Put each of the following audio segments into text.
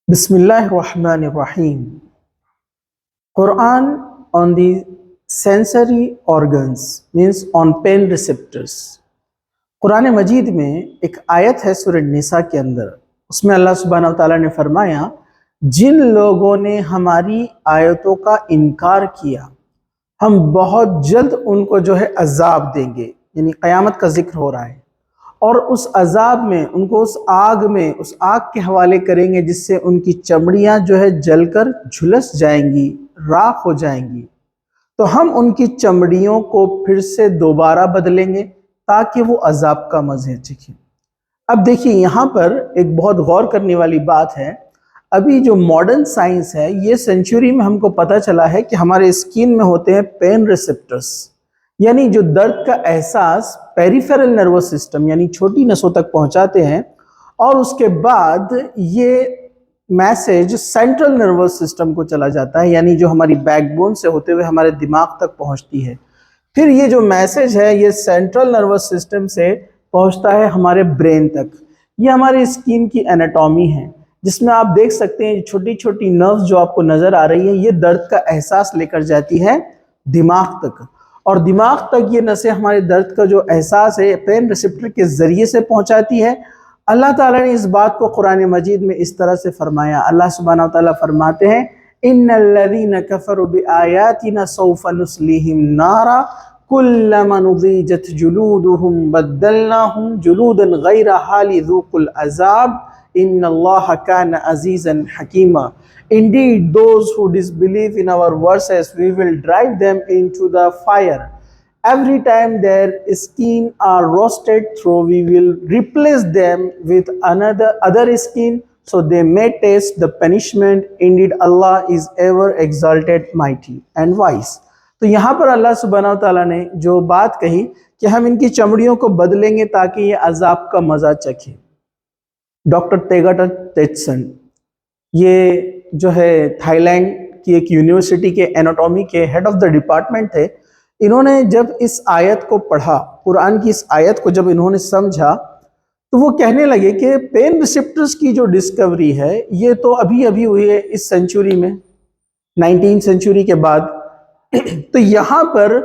Bismillahirrahmanirrahim. Quran on the sensory organs means on pain receptors. Quran मजीद में एक आयत है सूरह निसा के अंदर, उसमें अल्लाह सुब्हानहू व तआला ने फरमाया, जिन लोगों ने हमारी आयतों का इनकार किया हम बहुत जल्द उनको जो है अजाब देंगे, यानी क़यामत का जिक्र हो रहा है। और उस अजाब में उनको उस आग के हवाले करेंगे जिससे उनकी चमड़ियां जो है जलकर झुलस जाएंगी, राख हो जाएंगी। तो हम उनकी चमड़ियों को फिर से दोबारा बदलेंगे ताकि वो अजाब का मज़े चखें। अब देखिए यहाँ पर एक बहुत गौर करने वाली बात है, अभी जो मॉडर्न साइंस है ये सेंचुरी में हमको पता चला है कि हमारे स्किन में होते हैं पेन रिसेप्टर्स, यानी जो दर्द का एहसास पेरिफेरल नर्वस सिस्टम यानी छोटी नसों तक पहुंचाते हैं, और उसके बाद ये मैसेज सेंट्रल नर्वस सिस्टम को चला जाता है, यानी जो हमारी बैकबोन से होते हुए हमारे दिमाग तक पहुंचती है। फिर ये जो मैसेज है ये सेंट्रल नर्वस सिस्टम से पहुंचता है हमारे ब्रेन तक। ये हमारी स्किन की एनाटॉमी है जिसमें आप देख सकते हैं छोटी छोटी नर्व्स जो आपको नजर आ रही है, ये दर्द का एहसास लेकर जाती है दिमाग तक, और दिमाग तक ये नसें हमारे दर्द का जो एहसास है पेन रिसेप्टर के जरिए से पहुंचाती है। अल्लाह ताला ने इस बात को कुरान मजीद में इस तरह से फरमाया। अल्लाह सुब्हानहू व तआला फरमाते हैं, इन्नल्लज़ीना कफ़रू बिआयातिना सौफ़ नुस्लिहिम नारा कुल्लमा नुज़ीजत जुलूदुहुम बद्दलनाहुम जुलूदन गैरहा लिज़ूक़ुल अज़ाब इन्नल्लाहा काना अज़ीज़न हकीमा। Indeed, those who disbelieve in our verses, we will drive them into the fire. Every time their skin are roasted through, we will replace them with other skin, so they may taste the punishment. Indeed, Allah is ever exalted, mighty and wise. तो यहाँ पर अल्लाह सुब्हानहू व तआला ने जो बात कही कि हम इनकी चमड़ियों को बदलेंगे ताकि ये अजाब का मज़ा चखें। डॉक्टर तेगाटा तेचसन, ये जो है थाईलैंड की एक यूनिवर्सिटी के एनाटॉमी के हेड ऑफ द डिपार्टमेंट थे। इन्होंने जब इस आयत को पढ़ा, कुरान की इस आयत को जब इन्होंने समझा, तो वो कहने लगे कि पेन रिसेप्टर्स की जो डिस्कवरी है ये तो अभी अभी हुई है इस सेंचुरी में, 19th सेंचुरी के बाद। तो यहाँ पर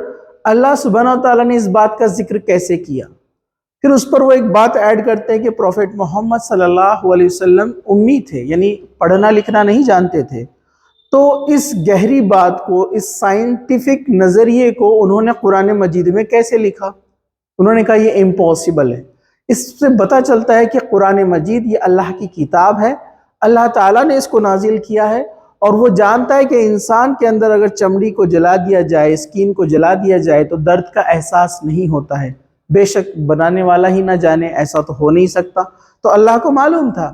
अल्लाह सुब्हानहू व तआला ने इस बात का जिक्र कैसे किया? फिर उस पर वो एक बात ऐड करते हैं कि प्रोफेट मोहम्मद सल्लल्लाहु अलैहि वसल्लम उम्मी थे, यानी पढ़ना लिखना नहीं जानते थे। तो इस गहरी बात को, इस साइंटिफिक नज़रिए को उन्होंने कुरान मजीद में कैसे लिखा? उन्होंने कहा ये इम्पॉसिबल है। इससे पता चलता है कि कुरान मजीद ये अल्लाह की किताब है, अल्लाह ताला ने इसको नाजिल किया है, और वो जानता है कि इंसान के अंदर अगर चमड़ी को जला दिया जाए, स्किन को जला दिया जाए तो दर्द का एहसास नहीं होता है। बेशक बनाने वाला ही ना जाने, ऐसा तो हो नहीं सकता, तो अल्लाह को मालूम था।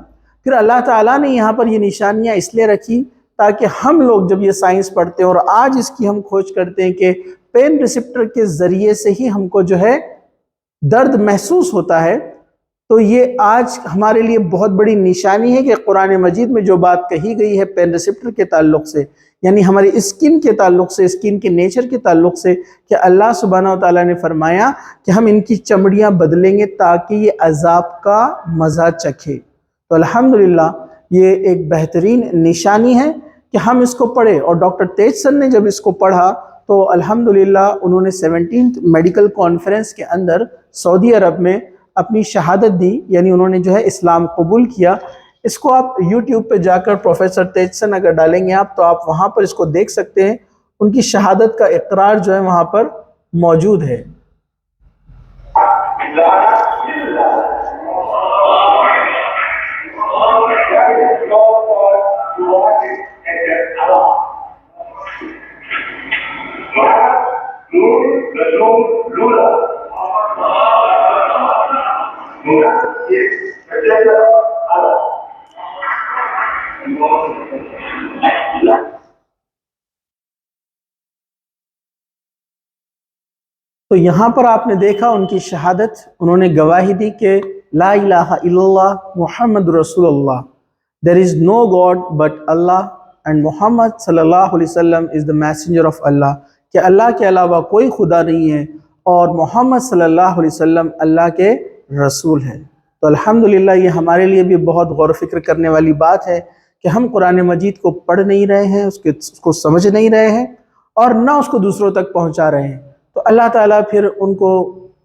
फिर अल्लाह ताला ने यहाँ पर ये निशानियाँ इसलिए रखी ताकि हम लोग जब ये साइंस पढ़ते हैं और आज इसकी हम खोज करते हैं कि पेन रिसेप्टर के ज़रिए से ही हमको जो है दर्द महसूस होता है, तो ये आज हमारे लिए बहुत बड़ी निशानी है कि कुरान मजीद में जो बात कही गई है पेन रिसेप्टर के ताल्लुक़ से, यानी हमारी स्किन के ताल्लुक़ से, स्किन के नेचर के ताल्लुक़ से, कि अल्लाह सुब्हानहू व तआला ने फरमाया कि हम इनकी चमड़ियाँ बदलेंगे ताकि ये अजाब का मज़ा चखे। तो अल्हम्दुलिल्लाह ये एक बेहतरीन निशानी है कि हम इसको पढ़े। और डॉक्टर तेजसन ने जब इसको पढ़ा तो अल्हम्दुलिल्लाह उन्होंने 17th मेडिकल कॉन्फ्रेंस के अंदर सऊदी अरब में अपनी शहादत दी, यानी उन्होंने जो है इस्लाम कबूल किया। इसको आप यूट्यूब पे जाकर प्रोफेसर तेजसन अगर डालेंगे आप, तो आप वहाँ पर इसको देख सकते हैं। उनकी शहादत का इकरार जो है वहाँ पर मौजूद है। तो यहाँ पर आपने देखा उनकी शहादत, उन्होंने गवाही दी कि ला इलाहा इल्लल्लाह मुहम्मद रसूलुल्लाह, there is no god but Allah and Muhammad सल्लल्लाहु अलैहि वसल्लम is the messenger of Allah, कि अल्लाह के अलावा कोई खुदा नहीं है और मोहम्मद सल्लल्लाहु अलैहि वसल्लम अल्लाह के रसूल है। तो अल्हम्दुलिल्लाह ये हमारे लिए भी बहुत गौर व फिक्र करने वाली बात है کہ ہم قرآن مجید کو پڑھ نہیں رہے ہیں، اس کو سمجھ نہیں رہے ہیں اور نہ اس کو دوسروں تک پہنچا رہے ہیں، تو اللہ تعالیٰ پھر ان کو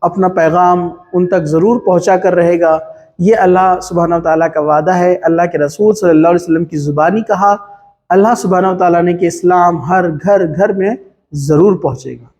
اپنا پیغام ان تک ضرور پہنچا کر رہے گا۔ یہ اللہ سبحانہ وتعالیٰ کا وعدہ ہے، اللہ کے رسول صلی اللہ علیہ وسلم کی زبانی کہا، اللہ سبحانہ وتعالیٰ نے کہ اسلام ہر گھر گھر میں ضرور پہنچے گا۔